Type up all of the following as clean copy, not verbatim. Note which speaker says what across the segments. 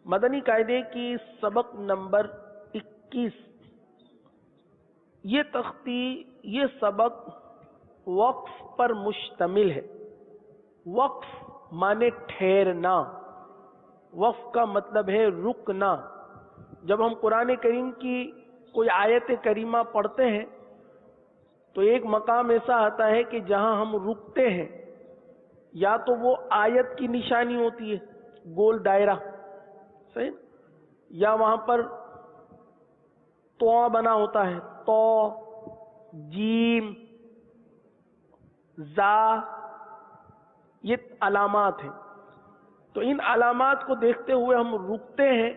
Speaker 1: مدنی قاعدے کی سبق نمبر 21. یہ تختی، یہ سبق وقف پر مشتمل ہے. وقف مانے ٹھہرنا، وقف کا مطلب ہے رکنا. جب ہم قرآن کریم کی کوئی آیت کریمہ پڑھتے ہیں تو ایک مقام ایسا آتا ہے کہ جہاں ہم رکتے ہیں، یا تو وہ آیت کی نشانی ہوتی ہے گول دائرہ، صحیح، یا وہاں پر تو بنا ہوتا ہے، تو جیم زا، یہ علامات ہیں. تو ان علامات کو دیکھتے ہوئے ہم رکتے ہیں،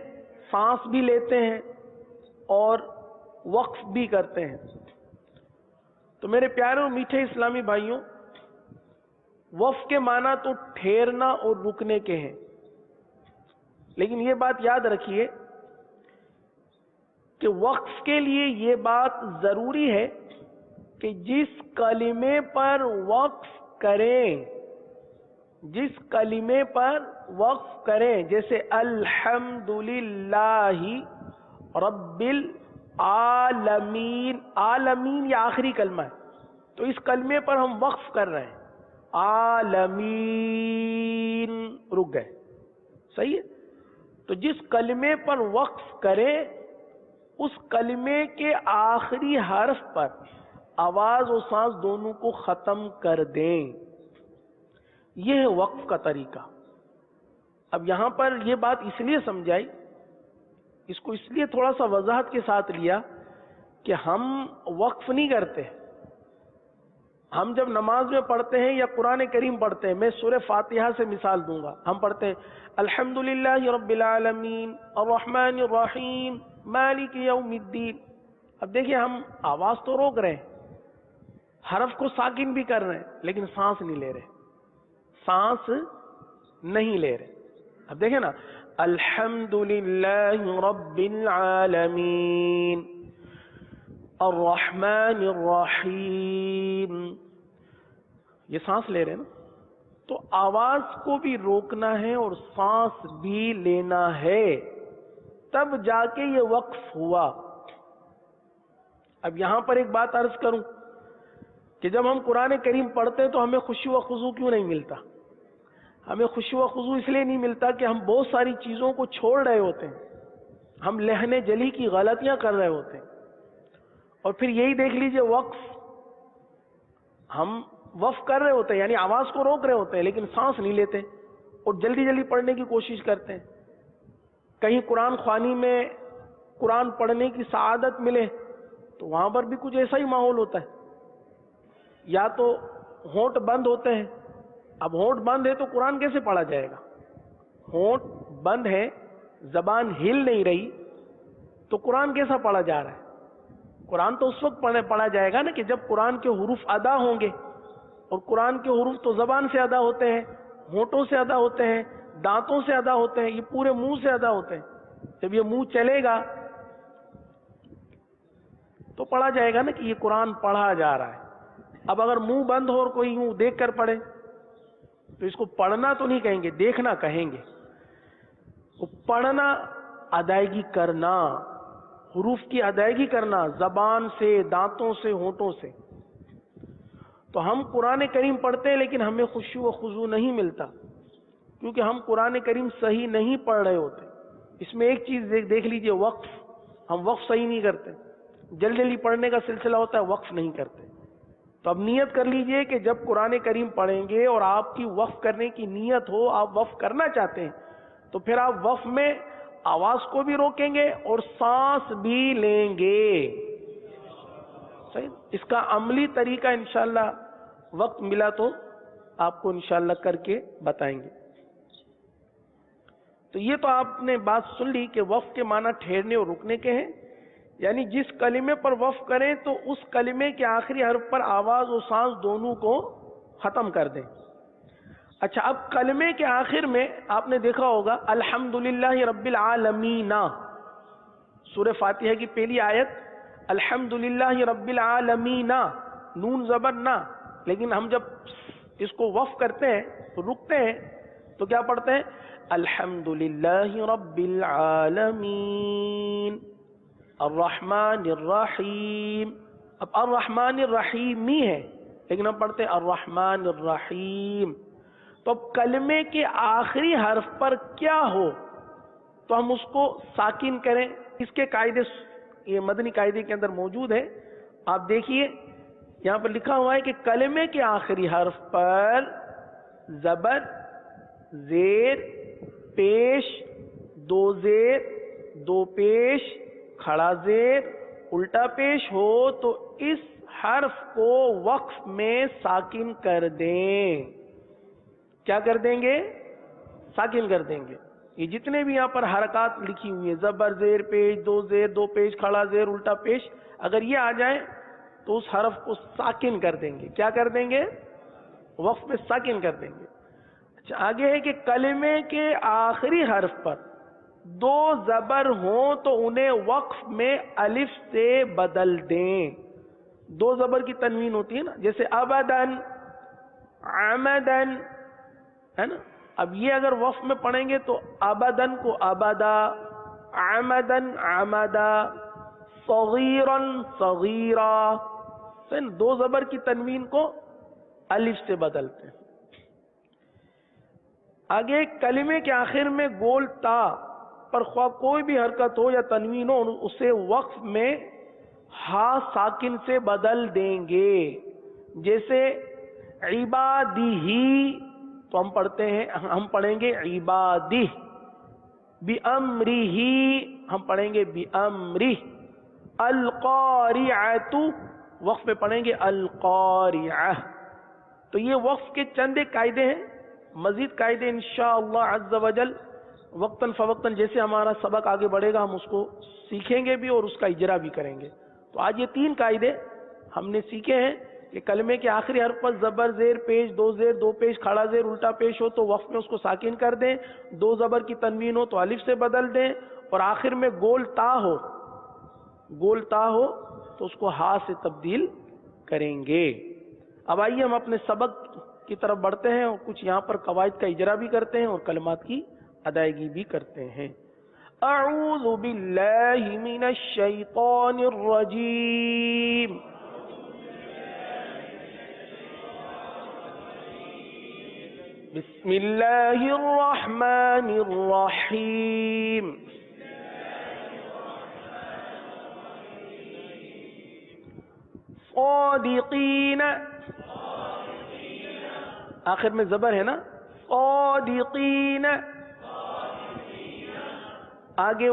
Speaker 1: سانس بھی لیتے ہیں اور وقف بھی کرتے ہیں. تو میرے پیارے اور میٹھے اسلامی بھائیوں، وقف کے معنی تو ٹھہرنا اور رکنے کے ہیں، لیکن یہ بات یاد رکھیے کہ وقف کے لیے یہ بات ضروری ہے کہ جس کلمے پر وقف کریں، جس کلمے پر وقف کریں، جیسے الحمدللہ رب العالمین، عالمین یہ آخری کلمہ ہے، تو اس کلمے پر ہم وقف کر رہے ہیں، عالمین رک گئے، صحیح ہے. تو جس کلمے پر وقف کریں اس کلمے کے آخری حرف پر آواز و سانس دونوں کو ختم کر دیں. یہ ہے وقف کا طریقہ. اب یہاں پر یہ بات اس لیے سمجھائی، اس کو اس لیے تھوڑا سا وضاحت کے ساتھ لیا کہ ہم وقف نہیں کرتے. ہم جب نماز میں پڑھتے ہیں یا قرآن کریم پڑھتے ہیں، میں سورہ فاتحہ سے مثال دوں گا. ہم پڑھتے ہیں الحمدللہ رب العالمین الرحمن الرحیم مالک یوم الدین. اب دیکھیں ہم آواز تو روک رہے ہیں، حرف کو ساکن بھی کر رہے ہیں، لیکن سانس نہیں لے رہے، سانس نہیں لے رہے. اب دیکھیں نا، الحمدللہ رب العالمین الرحمن الرحیم، یہ سانس لے رہے ہیں نا. تو آواز کو بھی روکنا ہے اور سانس بھی لینا ہے، تب جا کے یہ وقف ہوا. اب یہاں پر ایک بات عرض کروں کہ جب ہم قرآن کریم پڑھتے ہیں تو ہمیں خشوع و خضوع کیوں نہیں ملتا؟ ہمیں خشوع و خضوع اس لیے نہیں ملتا کہ ہم بہت ساری چیزوں کو چھوڑ رہے ہوتے ہیں، ہم لہن جلی کی غلطیاں کر رہے ہوتے ہیں. اور پھر یہی دیکھ لیجئے وقف، ہم وقف کر رہے ہوتے ہیں یعنی آواز کو روک رہے ہوتے ہیں، لیکن سانس نہیں لیتے اور جلدی جلدی پڑھنے کی کوشش کرتے ہیں. کہیں قرآن خوانی میں قرآن پڑھنے کی سعادت ملے تو وہاں پر بھی کچھ ایسا ہی ماحول ہوتا ہے، یا تو ہونٹ بند ہوتے ہیں. اب ہونٹ بند ہے تو قرآن کیسے پڑھا جائے گا؟ ہونٹ بند ہے، زبان ہل نہیں رہی، تو قرآن کیسا پڑھا جا رہا ہے؟ قرآن تو اس وقت پڑھا جائے گا نا کہ جب قرآن کے حروف ادا ہوں گے، اور قرآن کے حروف تو زبان سے ادا ہوتے ہیں، ہونٹوں سے ادا ہوتے ہیں، دانتوں سے ادا ہوتے ہیں، یہ پورے منہ سے ادا ہوتے ہیں. جب یہ منہ چلے گا تو پڑھا جائے گا نا کہ یہ قرآن پڑھا جا رہا ہے. اب اگر منہ بند ہو اور کوئی یوں دیکھ کر پڑھے تو اس کو پڑھنا تو نہیں کہیں گے، دیکھنا کہیں گے. وہ پڑھنا ادائیگی کرنا، حروف کی ادائیگی کرنا زبان سے، دانتوں سے، ہونٹوں سے. تو ہم قرآن کریم پڑھتے ہیں لیکن ہمیں خشوع و خضوع نہیں ملتا، کیونکہ ہم قرآن کریم صحیح نہیں پڑھ رہے ہوتے. اس میں ایک چیز دیکھ لیجئے، وقف، ہم وقف صحیح نہیں کرتے. جلدی جلدی پڑھنے کا سلسلہ ہوتا ہے، وقف نہیں کرتے. تو اب نیت کر لیجئے کہ جب قرآن کریم پڑھیں گے اور آپ کی وقف کرنے کی نیت ہو، آپ وقف کرنا چاہتے ہیں، تو پھر آپ وقف میں آواز کو بھی روکیں گے اور سانس بھی لیں گے. صحیح؟ اس کا عملی طریقہ انشاءاللہ وقت ملا تو آپ کو انشاءاللہ کر کے بتائیں گے. تو یہ تو آپ نے بات سن لی کہ وقف کے معنی ٹھہرنے اور رکنے کے ہیں، یعنی جس کلمے پر وقف کریں تو اس کلمے کے آخری حرف پر آواز و سانس دونوں کو ختم کر دیں. اچھا، اب کلمے کے آخر میں آپ نے دیکھا ہوگا الحمدللہ رب العالمین، سورہ فاتحہ کی پہلی آیت الحمدللہ رب العالمین، نون زبر نہ. لیکن ہم جب اس کو وقف کرتے ہیں، رکتے ہیں، تو کیا پڑھتے ہیں؟ الحمدللہ رب العالمین الرحمن الرحیم. اب الرحمن الرحیم ہی ہے لیکن ہم پڑھتے ہیں الرحمن الرحیم. تو اب کلمے کے آخری حرف پر کیا ہو تو ہم اس کو ساکن کریں. اس کے قاعدے یہ مدنی قاعدے کے اندر موجود ہے. آپ دیکھیے یہاں پر لکھا ہوا ہے کہ کلمے کے آخری حرف پر زبر، زیر، پیش، دو زیر، دو پیش، کھڑا زیر، الٹا پیش ہو تو اس حرف کو وقف میں ساکن کر دیں. کیا کر دیں گے؟ ساکن کر دیں گے. یہ جتنے بھی یہاں پر حرکات لکھی ہوئی ہیں، زبر، زیر، پیش، دو زیر، دو پیش، کھڑا زیر، الٹا پیش، اگر یہ آ جائیں تو اس حرف کو ساکن کر دیں گے. کیا کر دیں گے؟ وقف میں ساکن کر دیں گے. اچھا آگے ہے کہ کلمے کے آخری حرف پر دو زبر ہوں تو انہیں وقف میں الف سے بدل دیں. دو زبر کی تنوین ہوتی ہے نا، جیسے ابدن، عمدن، ہے نا. اب یہ اگر وقف میں پڑھیں گے تو ابدن کو ابدا، عمدن عمدا، صغیرن صغیرا، دو زبر کی تنوین کو الف سے بدلتے ہیں. آگے کلمے کے آخر میں گول تا پر خواہ کوئی بھی حرکت ہو یا تنوین ہو اسے وقف میں ہا ساکن سے بدل دیں گے. جیسے عبادی تو ہم پڑھتے ہیں، ہم پڑھیں گے عبادی. بِأَمْرِهِ ہم پڑھیں گے بِأَمْرِهِ. القارعۃ وقف میں پڑھیں گے القارعہ. تو یہ وقف کے چند قاعدے ہیں. مزید قاعدے انشاءاللہ عز وجل وقتاً فوقتاً جیسے ہمارا سبق آگے بڑھے گا ہم اس کو سیکھیں گے بھی اور اس کا اجرا بھی کریں گے. تو آج یہ تین قاعدے ہم نے سیکھے ہیں کہ کلمے کے آخری حرف پر زبر، زیر، پیش، دو زیر، دو پیش، کھڑا زیر، الٹا پیش ہو تو وقف میں اس کو ساکن کر دیں. دو زبر کی تنوین ہو تو الف سے بدل دیں. اور آخر میں گول تا ہو تو اس کو ہا سے تبدیل کریں گے. اب آئیے ہم اپنے سبق کی طرف بڑھتے ہیں اور کچھ یہاں پر قواعد کا اجرا بھی کرتے ہیں اور کلمات کی ادائیگی بھی کرتے ہیں. اعوذ باللہ من الشیطان الرجیم. بسم اللہ الرحمن الرحیم. صادقین، آخر میں زبر ہے نا، صادقین. آگے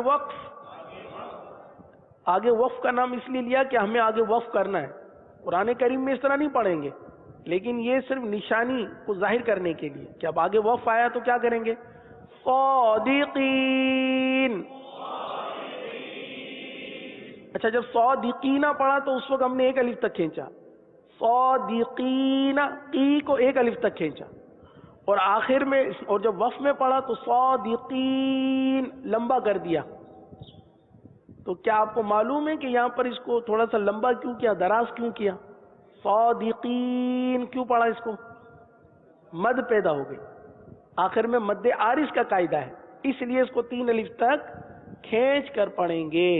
Speaker 1: وقف کا نام اس لیے لیا کہ ہمیں آگے وقف کرنا ہے. قرآن کریم میں اس طرح نہیں پڑھیں گے لیکن یہ صرف نشانی کو ظاہر کرنے کے لیے کہ اب آگے وقف آیا تو کیا کریں گے؟ صادقین. اچھا جب صادقین پڑھا تو اس وقت ہم نے ایک الف تک کھینچا. صادقین کی کو ایک الف تک کھینچا. اور آخر میں اور جب وقف میں پڑھا تو صادقین لمبا کر دیا. تو کیا آپ کو معلوم ہے کہ یہاں پر اس کو تھوڑا سا لمبا کیوں کیا، دراز کیوں کیا؟ صادقین کیوں پڑھا؟ اس کو مد پیدا ہو گئی. آخر میں مد عارض کا قاعدہ ہے اس لیے اس کو تین الف تک کھینچ کر پڑھیں گے.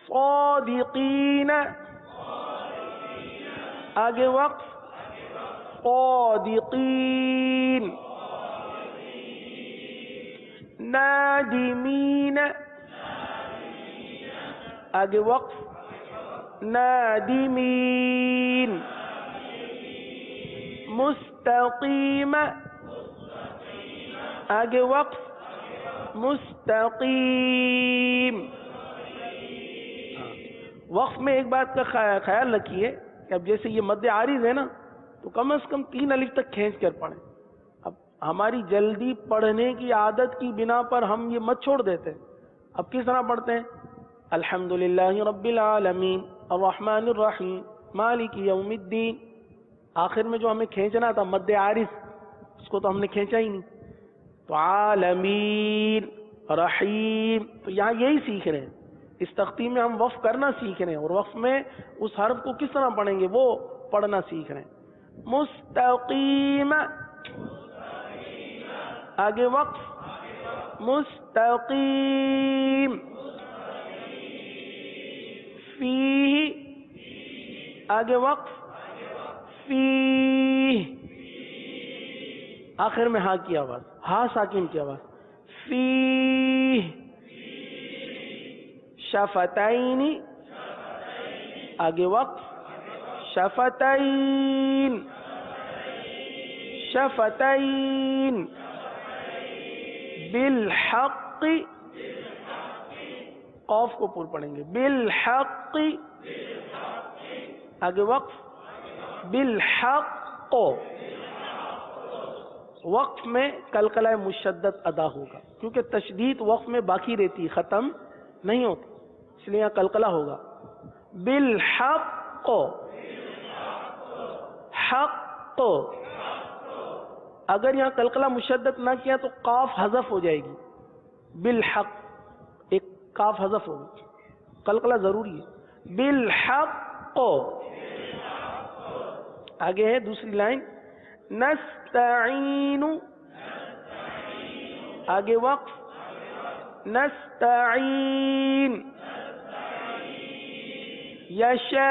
Speaker 1: صادقین، آگے وقت صادقین. نادمین، آگے وقت نادمین. مستقیم، آگے وقت مستقیم. وقف میں ایک بات کا خیال رکھیے کہ اب جیسے یہ مد عارض ہے نا تو کم از کم تین الف تک کھینچ کر پڑھیں. اب ہماری جلدی پڑھنے کی عادت کی بنا پر ہم یہ مت چھوڑ دیتے. اب کس طرح پڑھتے ہیں؟ الحمدللہ رب العالمین الرحمن الرحیم مالک یوم الدین. آخر میں جو ہمیں کھینچنا تھا مد عارض اس کو تو ہم نے کھینچا ہی نہیں. تو عالمین رحیم، تو یہاں یہی سیکھ رہے ہیں. اس تختی میں ہم وقف کرنا سیکھ رہے ہیں اور وقف میں اس حرف کو کس طرح پڑھیں گے وہ پڑھنا سیکھ رہے ہیں. مستقیم، آگے وقف مستقیم فیہ آگے وقف فیہ آخر میں ہاں کی آواز ہا ساکن کی آواز فیہ شفتین آگے وقف شفتین شفتین بالحق قوف کو پور پڑھیں گے بالحق آگے وقف بالحق وقف میں قلقلہ مشدد ادا ہوگا کیونکہ تشدید وقف میں باقی رہتی ختم نہیں ہوتی اس لیے یہاں قلقلہ ہوگا بالحق حق اگر یہاں قلقلہ مشدد نہ کیا تو قاف حذف ہو جائے گی بالحق ایک قاف حذف ہوگی قلقلہ ضروری ہے بالحق آگے ہے دوسری لائن نستعین آگے وقف نستعین یشاء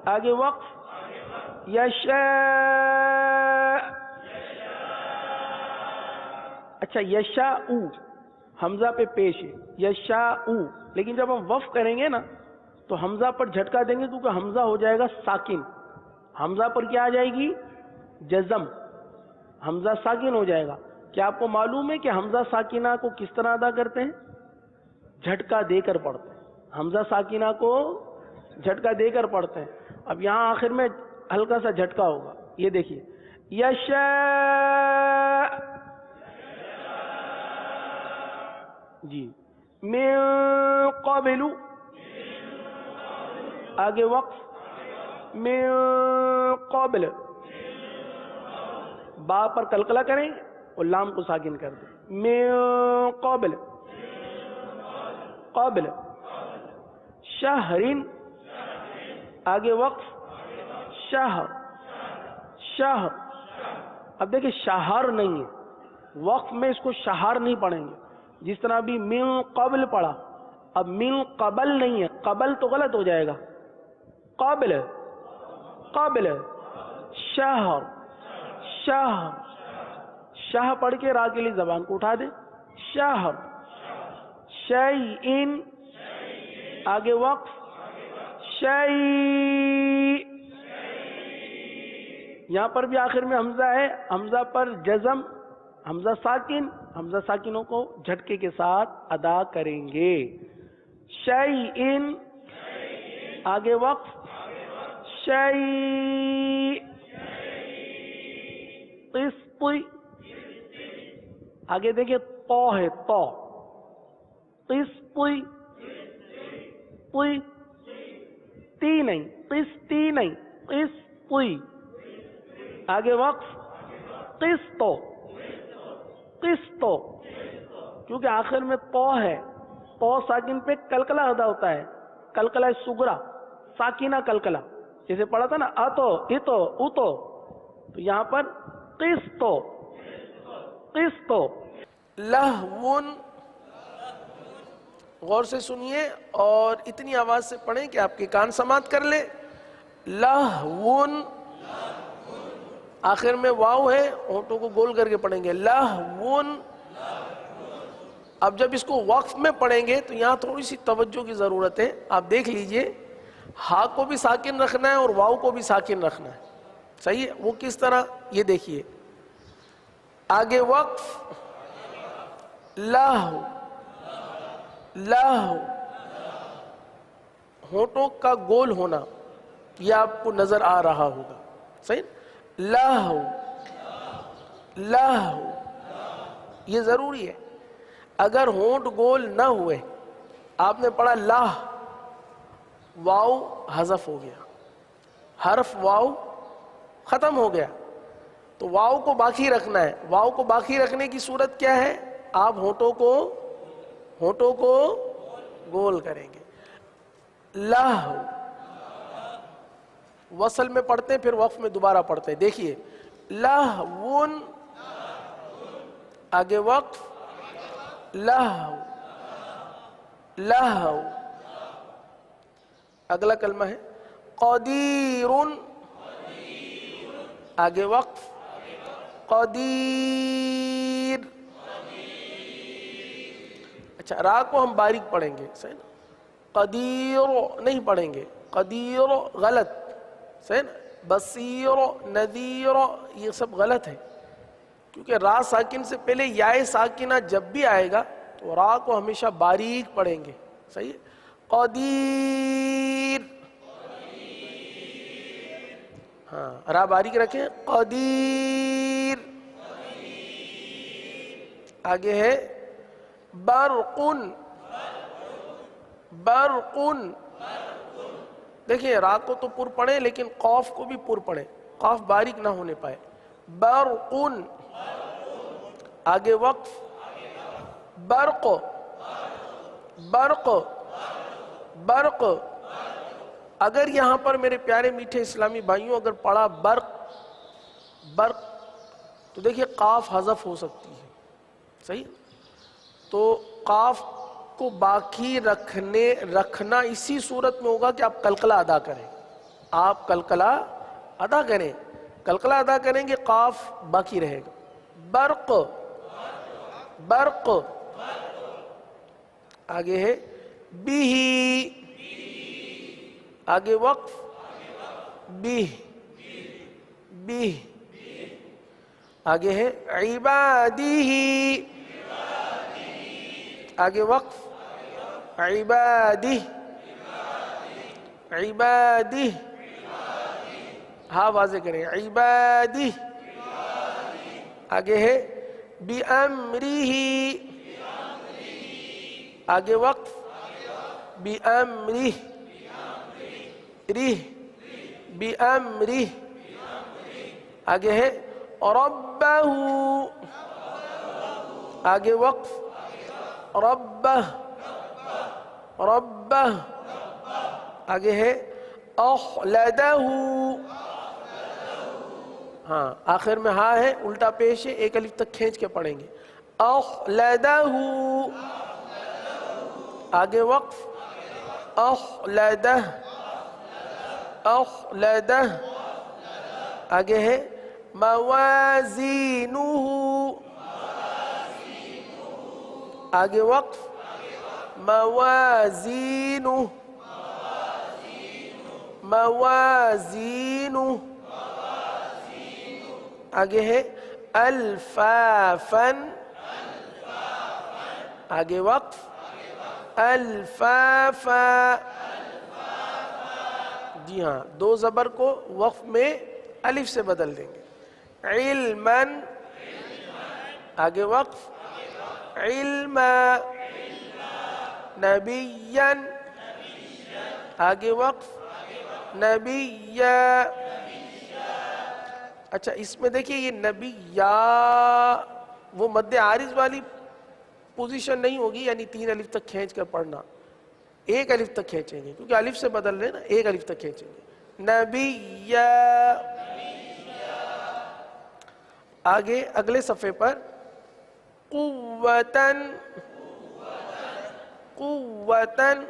Speaker 1: آگے وقف یشاء اچھا یشاء حمزہ پہ پیش ہے یشاء لیکن جب ہم وقف کریں گے نا تو حمزہ پر جھٹکا دیں گے کیونکہ حمزہ ہو جائے گا ساکن حمزہ پر کیا آ جائے گی جزم حمزہ ساکن ہو جائے گا کیا آپ کو معلوم ہے کہ حمزہ ساکنہ کو کس طرح ادا کرتے ہیں جھٹکا دے کر پڑھتے ہیں حمزہ ساکنہ کو جھٹکا دے کر پڑھتے ہیں اب یہاں آخر میں ہلکا سا جھٹکا ہوگا یہ دیکھیے یشاء جی من قبل آگے وقف من قبل با پر قلقلہ کریں اور لام کو ساکن کر دیں من قبل قبل شہر آگے وقف شہر شہر اب دیکھیں شہر نہیں ہے وقف میں اس کو شہر نہیں پڑھیں گے جس طرح ابھی من قبل پڑھا اب من قبل نہیں ہے قبل تو غلط ہو جائے گا قبل قبل شہر شہر شاہ پڑھ کے را کے لیے زبان کو اٹھا دیں شہر شیئن آگے وقف شیء یہاں پر بھی آخر میں حمزہ ہے حمزہ پر جزم حمزہ ساکن حمزہ ساکنوں کو جھٹکے کے ساتھ ادا کریں گے شیئن آگے وقف شیء قسط آگے دیکھیں تو ہے تو قسط تی نہیں قسطی نہیں قسط آگے وقف قسط قسط کیونکہ آخر میں تو ہے تو ساکن پہ قلقلہ ادا ہوتا ہے قلقلہ صغرا ساکینہ قلقلہ جیسے پڑھا تھا نا اتو اتو اتو تو یہاں پر قسط قسط لہون غور سے سنیے اور اتنی آواز سے پڑھیں کہ آپ کے کان سماعت کر لیں لہون آخر میں واو ہے ہونٹوں کو گول کر کے پڑھیں گے لہون اب جب اس کو وقف میں پڑھیں گے تو یہاں تھوڑی سی توجہ کی ضرورت ہے آپ دیکھ لیجئے ہا کو بھی ساکن رکھنا ہے اور واو کو بھی ساکن رکھنا ہے صحیح ہے وہ کس طرح یہ دیکھیے آگے وقف لہو لہو ہونٹوں کا گول ہونا یہ آپ کو نظر آ رہا ہوگا صحیح لہو لہو یہ ضروری ہے اگر ہونٹ گول نہ ہوئے آپ نے پڑھا لاہ واو حذف ہو گیا حرف واو ختم ہو گیا تو واو کو باقی رکھنا ہے واو کو باقی رکھنے کی صورت کیا ہے آپ ہونٹوں کو گول کریں گے لہو وصل میں پڑھتے ہیں پھر وقف میں دوبارہ پڑھتے ہیں دیکھیے لہون، آگے وقف، لہو، لہو. اگلا کلمہ ہے قدیر، آگے وقف، قدیر. اچھا را کو ہم باریک پڑھیں گے، صحیح نا؟ قدیر نہیں پڑھیں گے، قدیر غلط، صحیح نا؟ بصیر، نذیر، یہ سب غلط ہے، کیونکہ را ساکن سے پہلے یائے ساکنہ جب بھی آئے گا تو را کو ہمیشہ باریک پڑھیں گے، صحیح ہے؟ قدیر، ہاں را باریک رکھیں، قدیر. آگے ہے برقن، برقن. دیکھیں را کو تو پر پڑھیں لیکن قاف کو بھی پر پڑھیں، قاف باریک نہ ہونے پائے. برقن، آگے وقف، برق، برق، برق. اگر یہاں پر میرے پیارے میٹھے اسلامی بھائیوں اگر پڑھا برق، برق، تو دیکھیے قاف حذف ہو سکتی ہے، صحیح؟ تو قاف کو باقی رکھنا اسی صورت میں ہوگا کہ آپ قلقلہ ادا کریں، آپ قلقلہ ادا کریں، قلقلہ ادا کریں گے قاف باقی رہے گا. برق، برق. آگے ہے بیہ، آگے وقف، بیہ، بیہ. آگے ہے عبادہ، آگے وقف، عبادہ، عبادہ. ہاں واضح کریں، عبادہ. آگے ہے بِأَمْرِهِ، آگے وقف، بِأَمْرِهِ، رِہ، بِأَمْرِهِ. آگے ہے رَبَّهُ، آگے وقف، رَبَّهُ، رَبَّهُ. آگے ہے أَخْلَدَهُ، ہاں آخر میں ہاں ہے، الٹا پیش ہے، ایک الف تک کھینچ کے پڑھیں گے. أَخْلَدَهُ، آگے وقف، أَخْلَدَهُ، أَخْلَدَهُ. آگے ہے موازینہ، آگے وقف، موازینہ، موازینہ. آگے ہے الفافن، آگے وقف، الفافا. جی ہاں دو زبر کو وقف میں الف سے بدل دیں گے. علماً، آگے وقف، علما. نبیاً، آگے وقف، نبیا. اچھا اس میں دیکھیے یہ نبیا وہ مد عارض والی پوزیشن نہیں ہوگی، یعنی 3 الف تک کھینچ کر پڑھنا، 1 الف تک کھینچیں گے کیونکہ الف سے بدل رہے نا، 1 الف تک کھینچیں گے. نبیا. آگے اگلے صفحے پر قوتاً، قوتاً،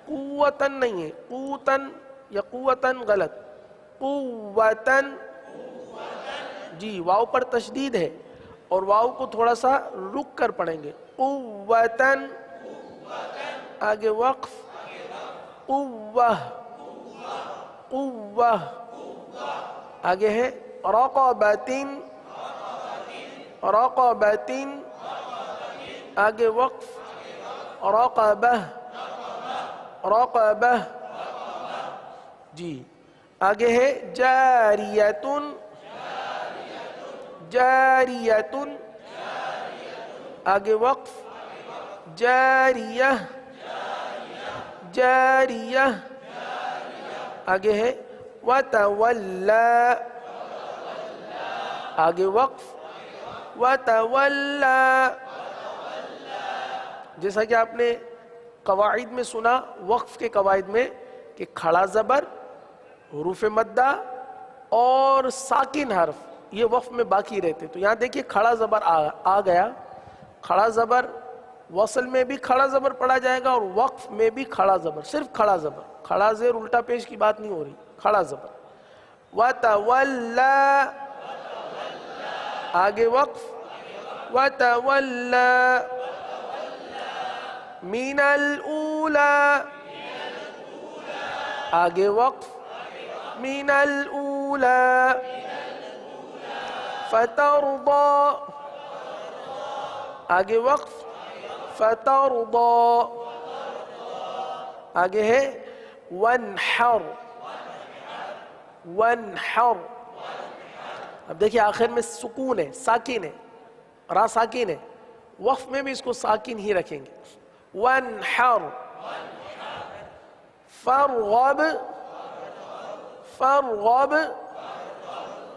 Speaker 1: قوتاً نہیں ہے، قوتاً یا قوتاً غلط، قوتاً. جی واو پر تشدید ہے اور واو کو تھوڑا سا رک کر پڑھیں گے. قوتاً، آگے وقف، قوہ، قوہ. آگے ہے رقبتن، رقبتن. آگے وقف، رقبہ، رقبہ. جی آگے ہے جاریتن، جاریتن. آگے وقف، جاریہ، جاریہ. آگے ہے وَتَوَلَّى، آگے وقف، وَتَوَلَّى. جیسا کہ آپ نے قواعد میں سنا، وقف کے قواعد میں، کہ کھڑا زبر، حروف مدہ اور ساکن حرف یہ وقف میں باقی رہتے. تو یہاں دیکھیے کھڑا زبر آ گیا. کھڑا زبر وصل میں بھی کھڑا زبر پڑھا جائے گا اور وقف میں بھی کھڑا زبر, صرف کھڑا زبر, کھڑا زیر الٹا پیش کی بات نہیں ہو رہی, کھڑا زبر. وَتَوَلَّى آگے وقف, وَتَوَلَّى مِنَ الْأُولَى آگے وقف, مِنَ الْأُولَى فَتَرْضَى آگے وقف, فَتَرْضَى آگے ہے وَانْحَرْ, وَانْحَرْ. اب دیکھیں آخر میں سکون ہے, ساکن ہے, را ساکن ہے, وقف میں بھی اس کو ساکن ہی رکھیں گے. وَانْحَرْ فَارْغَب, فَارْغَب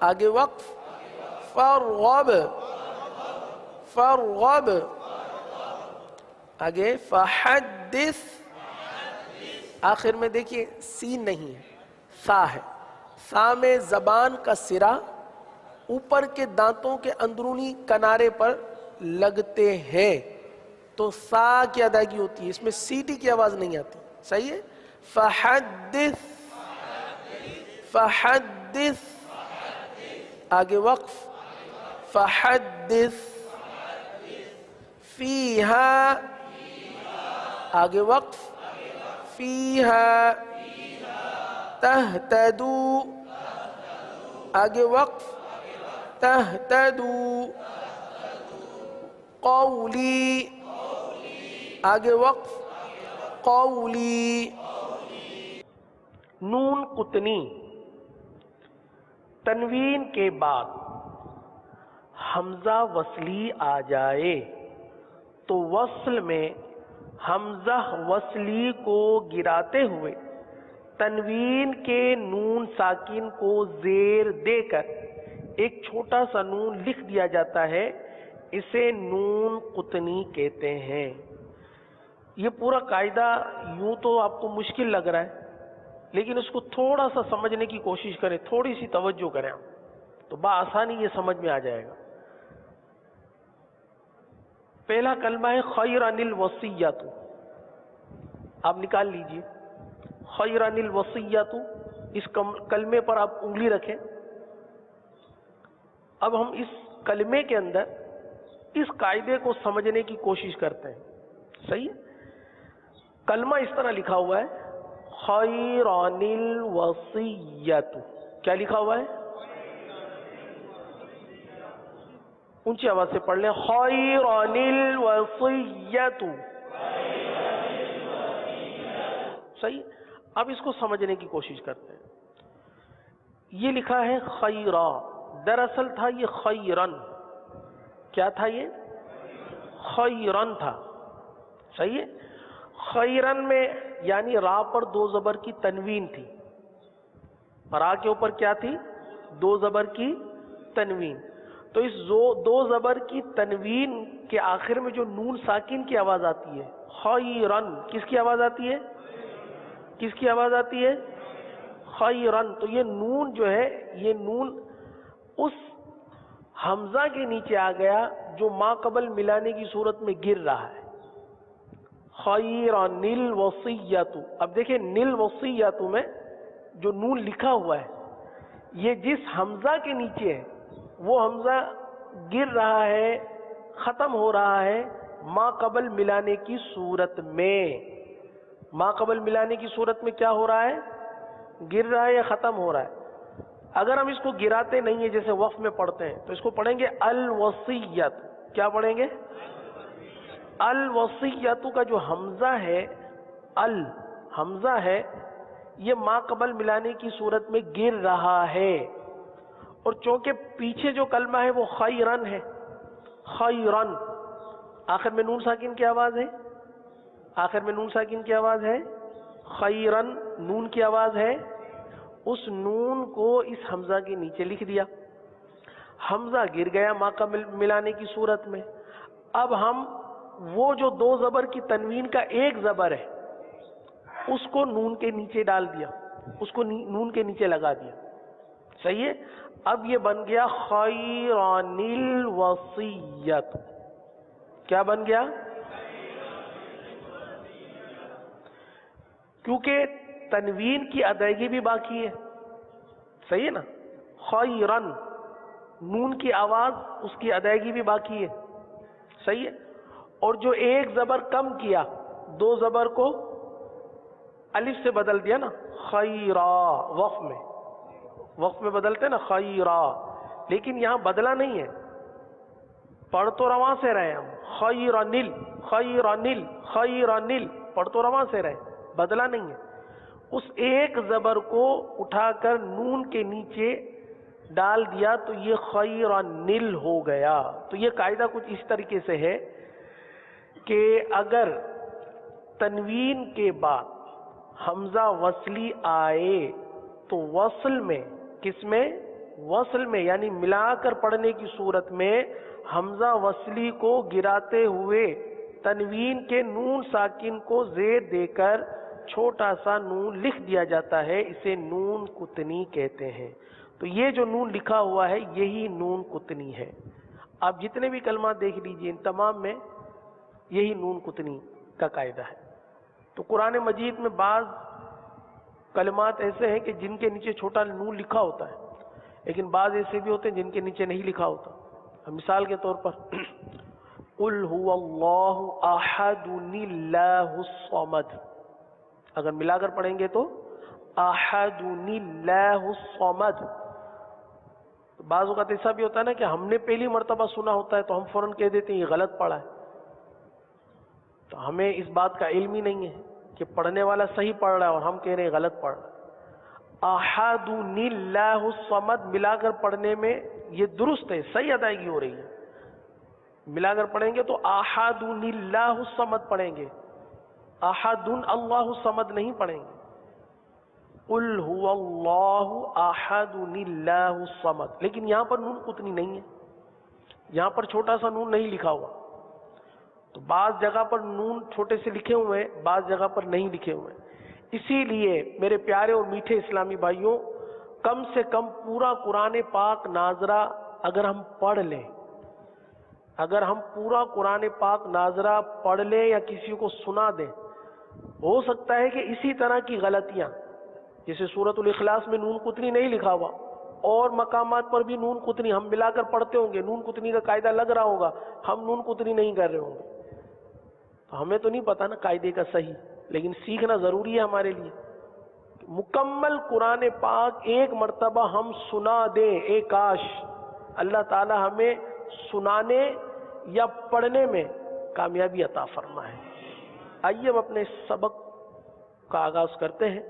Speaker 1: آگے وقف, فَارْغَب, فَارْغَب آگے فَحَدِّثْ. آخر میں دیکھیے سین نہیں ہے, سا ہے. سا میں زبان کا سرا اوپر کے دانتوں کے اندرونی کنارے پر لگتے ہیں تو سا کی ادائیگی ہوتی ہے, اس میں سیٹی کی آواز نہیں آتی. صحیح ہے. فحدث, فحدث آگے وقف, فحدث فیہا آگے وقف, فیہا تہتدو آگے وقف, تہتدو قولی آگے وقف, قولی. نون قطنی تنوین کے بعد حمزہ وصلی آ جائے تو وصل میں حمزہ وصلی کو گراتے ہوئے تنوین کے نون ساکن کو زیر دے کر ایک چھوٹا سا نون لکھ دیا جاتا ہے, اسے نون قطنی کہتے ہیں. یہ پورا قاعدہ یوں تو آپ کو مشکل لگ رہا ہے, لیکن اس کو تھوڑا سا سمجھنے کی کوشش کریں, تھوڑی سی توجہ کریں تو بآسانی یہ سمجھ میں آ جائے گا. پہلا کلمہ ہے خیرن الوصیۃ, آپ نکال لیجئے خیرن الوصیۃ. اس کلمے پر آپ انگلی رکھیں. اب ہم اس کلمے کے اندر اس قاعدے کو سمجھنے کی کوشش کرتے ہیں. صحیح ہے. کلمہ اس طرح لکھا ہوا ہے خیرن الوصیۃ. کیا لکھا ہوا ہے؟ اونچی آواز سے پڑھ لیں, خیرن الوصیۃ. صحیح. اب اس کو سمجھنے کی کوشش کرتے ہیں. یہ لکھا ہے خیرا, دراصل تھا یہ خیرن. کیا تھا یہ؟ خیرن تھا. صحیح ہے. خیرن میں یعنی را پر دو زبر کی تنوین تھی. را کے اوپر کیا تھی؟ دو زبر کی تنوین. تو اس دو زبر کی تنوین کے آخر میں جو نون ساکن کی آواز آتی ہے خیرن, کس کی آواز آتی ہے؟ کس کی آواز آتی ہے؟ خیرن. تو یہ نون جو ہے, یہ نون اس حمزہ کے نیچے آ گیا جو ما قبل ملانے کی صورت میں گر رہا ہے. خیرن الوصیۃ. اب دیکھیں نل وصیۃ میں جو نون لکھا ہوا ہے یہ جس حمزہ کے نیچے ہے وہ حمزہ گر رہا ہے, ختم ہو رہا ہے ما قبل ملانے کی صورت میں. ما قبل ملانے کی صورت میں کیا ہو رہا ہے؟ گر رہا ہے یا ختم ہو رہا ہے. اگر ہم اس کو گراتے نہیں ہیں جیسے وقف میں پڑھتے ہیں تو اس کو پڑھیں گے الوصیۃ. کیا پڑھیں گے؟ الوصیۃ کا جو حمزہ ہے, حمزہ ہے, یہ ما قبل ملانے کی صورت میں گر رہا ہے. اور چونکہ پیچھے جو کلمہ ہے وہ خیرن ہے, خیرن, آخر میں نون ساکن کی آواز ہے, آخر میں نون ساکن کی آواز ہے, خیرن نون کی آواز ہے. اس نون کو اس حمزہ کے نیچے لکھ دیا, حمزہ گر گیا ما قبل ملانے کی صورت میں. اب ہم وہ جو دو زبر کی تنوین کا ایک زبر ہے اس کو نون کے نیچے ڈال دیا, اس کو نون کے نیچے لگا دیا. صحیح ہے. اب یہ بن گیا خیران الوصیت. کیا بن گیا؟ کیونکہ تنوین کی ادائیگی بھی باقی ہے. صحیح ہے نا. خیرن، نون کی آواز اس کی ادائیگی بھی باقی ہے. صحیح ہے. اور جو ایک زبر کم کیا، دو زبر کو الف سے بدل دیا نا، خیرا، وقف میں بدلتے نا خیرا، لیکن یہاں بدلا نہیں ہے، پڑھ تو رواں سے رہے ہم، خیرنل خیرنل خیرنل، پڑھ تو رواں سے رہے، بدلا نہیں ہے. اس ایک زبر کو اٹھا کر نون کے نیچے ڈال دیا تو یہ خیرنل ہو گیا. تو یہ قاعدہ کچھ اس طریقے سے ہے کہ اگر تنوین کے بعد حمزہ وصلی آئے تو وصل میں، کس میں؟ وصل میں، یعنی ملا کر پڑھنے کی صورت میں حمزہ وصلی کو گراتے ہوئے تنوین کے نون ساکن کو زیر دے کر چھوٹا سا نون لکھ دیا جاتا ہے. اسے نون کتنی کہتے ہیں. تو یہ جو نون لکھا ہوا ہے یہی نون کتنی ہے. آپ جتنے بھی کلمات دیکھ لیجئے، ان تمام میں یہی نون کتنی کا قاعدہ ہے. تو قرآن مجید میں بعض کلمات ایسے ہیں کہ جن کے نیچے چھوٹا نون لکھا ہوتا ہے، لیکن بعض ایسے بھی ہوتے ہیں جن کے نیچے نہیں لکھا ہوتا. مثال کے طور پر قل هو اللہ احد اللہ الصمد، اگر ملا کر پڑھیں گے تو احد اللہ الصمد. بعض اوقات ایسا بھی ہوتا ہے نا کہ ہم نے پہلی مرتبہ سنا ہوتا ہے تو ہم فوراً کہہ دیتے ہیں یہ غلط پڑھا ہے. تو ہمیں اس بات کا علم ہی نہیں ہے کہ پڑھنے والا صحیح پڑھ رہا ہے اور ہم کہہ رہے ہیں غلط پڑھ رہا ہے. احد اللہ الصمد ملا کر پڑھنے میں یہ درست ہے، صحیح ادائیگی ہو رہی ہے. ملا کر پڑھیں گے تو احد اللہ الصمد پڑھیں گے، احد اللہ الصمد نہیں پڑھیں گے. قل هو اللہ احد اللہ الصمد. لیکن یہاں پر نون کتنی نہیں ہے، یہاں پر چھوٹا سا نون نہیں لکھا ہوا. تو بعض جگہ پر نون چھوٹے سے لکھے ہوئے ہیں، بعض جگہ پر نہیں لکھے ہوئے ہیں. اسی لیے میرے پیارے اور میٹھے اسلامی بھائیوں، کم سے کم پورا قرآن پاک ناظرہ اگر ہم پڑھ لیں، اگر ہم پورا قرآن پاک ناظرہ پڑھ لیں یا کسی کو سنا دیں، ہو سکتا ہے کہ اسی طرح کی غلطیاں، جیسے سورۃ الاخلاص میں نون کتنی نہیں لکھا ہوا، اور مقامات پر بھی نون کتنی ہم ملا کر پڑھتے ہوں گے، نون کتنی کا قاعدہ لگ رہا ہوگا، ہم نون کتنی نہیں کر رہے ہوں گے. تو ہمیں تو نہیں پتا نا قاعدے کا صحیح، لیکن سیکھنا ضروری ہے ہمارے لیے. مکمل قرآن پاک ایک مرتبہ ہم سنا دیں، ایک کاش اللہ تعالی ہمیں سنانے یا پڑھنے میں کامیابی عطا فرمائے. آئیے ہم اپنے سبق کا آغاز کرتے ہیں.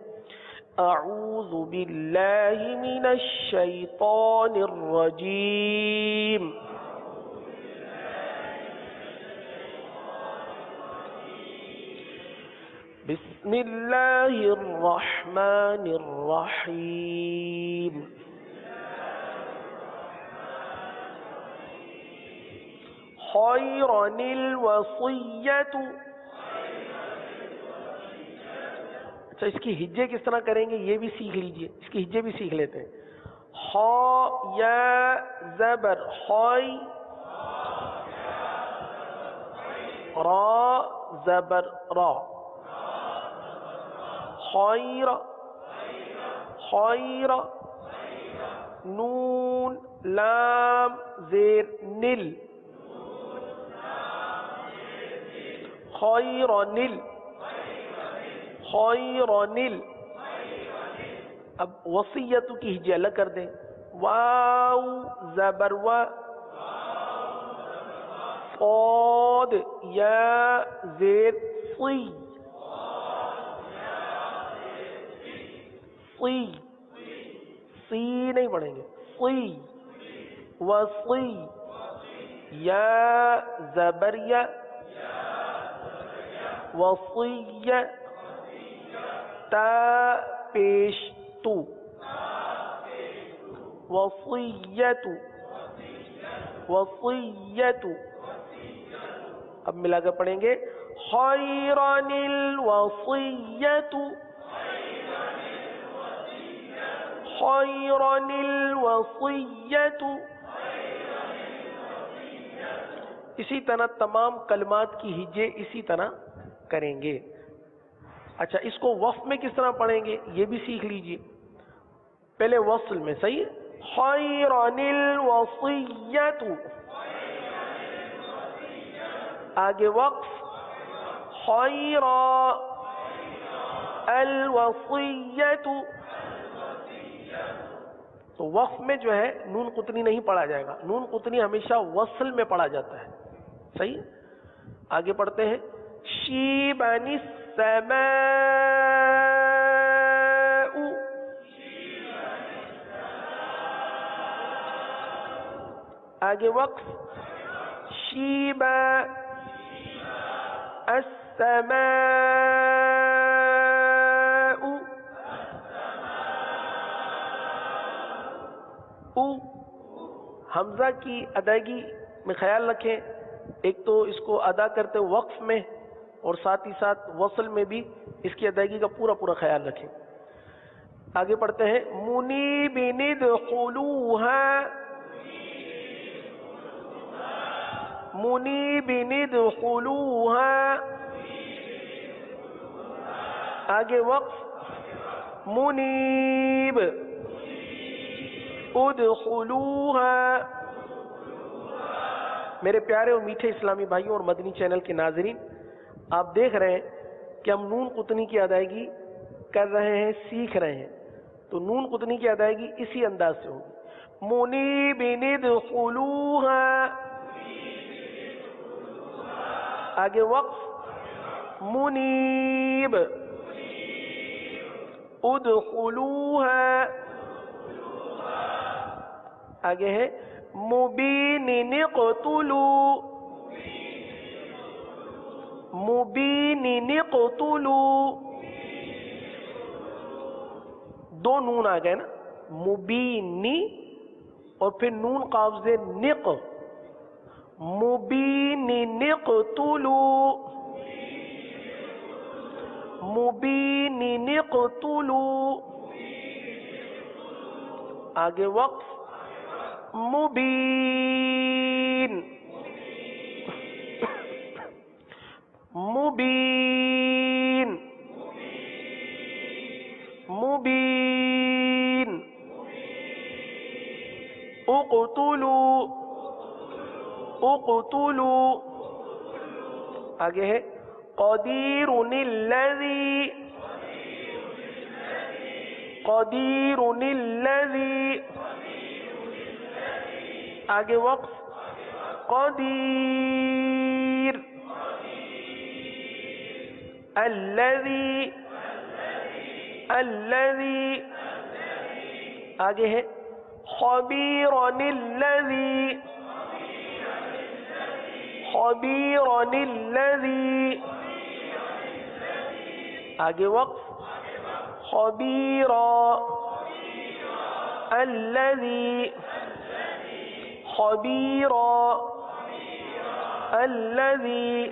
Speaker 1: اعوذ باللہ من الشیطان الرجیم. بسم اللہ الرحمن الرحیم. خیرن الوصیت. اچھا، اس کی ہجے کس طرح کریں گے یہ بھی سیکھ لیجئے، اس کی ہجے بھی سیکھ لیتے ہیں. خا یا زبر خی، را زبر را، خیر خیر، نون لام زیر نل، خیرنل خیرنل. اب وصیت کی ہجے الگ کر دیں. واو زبر و، صاد یا زیر صی، صی، سی نہیں پڑھیں گے، صی، وصی، یا زبر یا، وصیہ، تا پیش تو، وصیت وصیت. اب ملا کر پڑھیں گے خیرن الوصیت خيرا الوصية. اسی طرح تمام کلمات کی ہجے اسی طرح کریں گے. اچھا اس کو وقف میں کس طرح پڑھیں گے یہ بھی سیکھ لیجئے. پہلے وصل میں صحیح خیرا الوصیۃ، آگے وقف خیرا الوصیۃ. تو وقف میں جو ہے نون قطنی نہیں پڑھا جائے گا، نون قطنی ہمیشہ وصل میں پڑھا جاتا ہے. صحیح. آگے پڑھتے ہیں شیبن السماء. آگے وقف شیبا السماء. حمزہ کی ادائیگی میں خیال رکھیں، ایک تو اس کو ادا کرتے وقف میں اور ساتھ ہی ساتھ وصل میں بھی اس کی ادائیگی کا پورا پورا خیال رکھیں. آگے پڑھتے ہیں منیبین ادخلوها. منیبین ادخلوها. آگے وقف منیب ادخلوها. میرے پیارے اور میٹھے اسلامی بھائیوں اور مدنی چینل کے ناظرین، آپ دیکھ رہے ہیں کہ ہم نون قطنی کی ادائیگی کر رہے ہیں، سیکھ رہے ہیں. تو نون قطنی کی ادائیگی اسی انداز سے ہوگی. منیبین ادخلوها. آگے وقف منیب ادخلوها. آگے ہے مبین اقتلوا. مبین اقتلوا. دو نون آ گئے نا، مبینی اور پھر نون قابض نق. مبین اقتلوا. مبین اقتلوا. آگے وقف مبین. مبین. مبین. اقتلوا. اقتلوا. آگے ہے قدیر الذی. قدیر الذی. آگے وقف قدیر. الذی. الذی. آگے ہے خبیر الذی. خبیر الذی. آگے وقف خبیر الذی. خبیر الذی.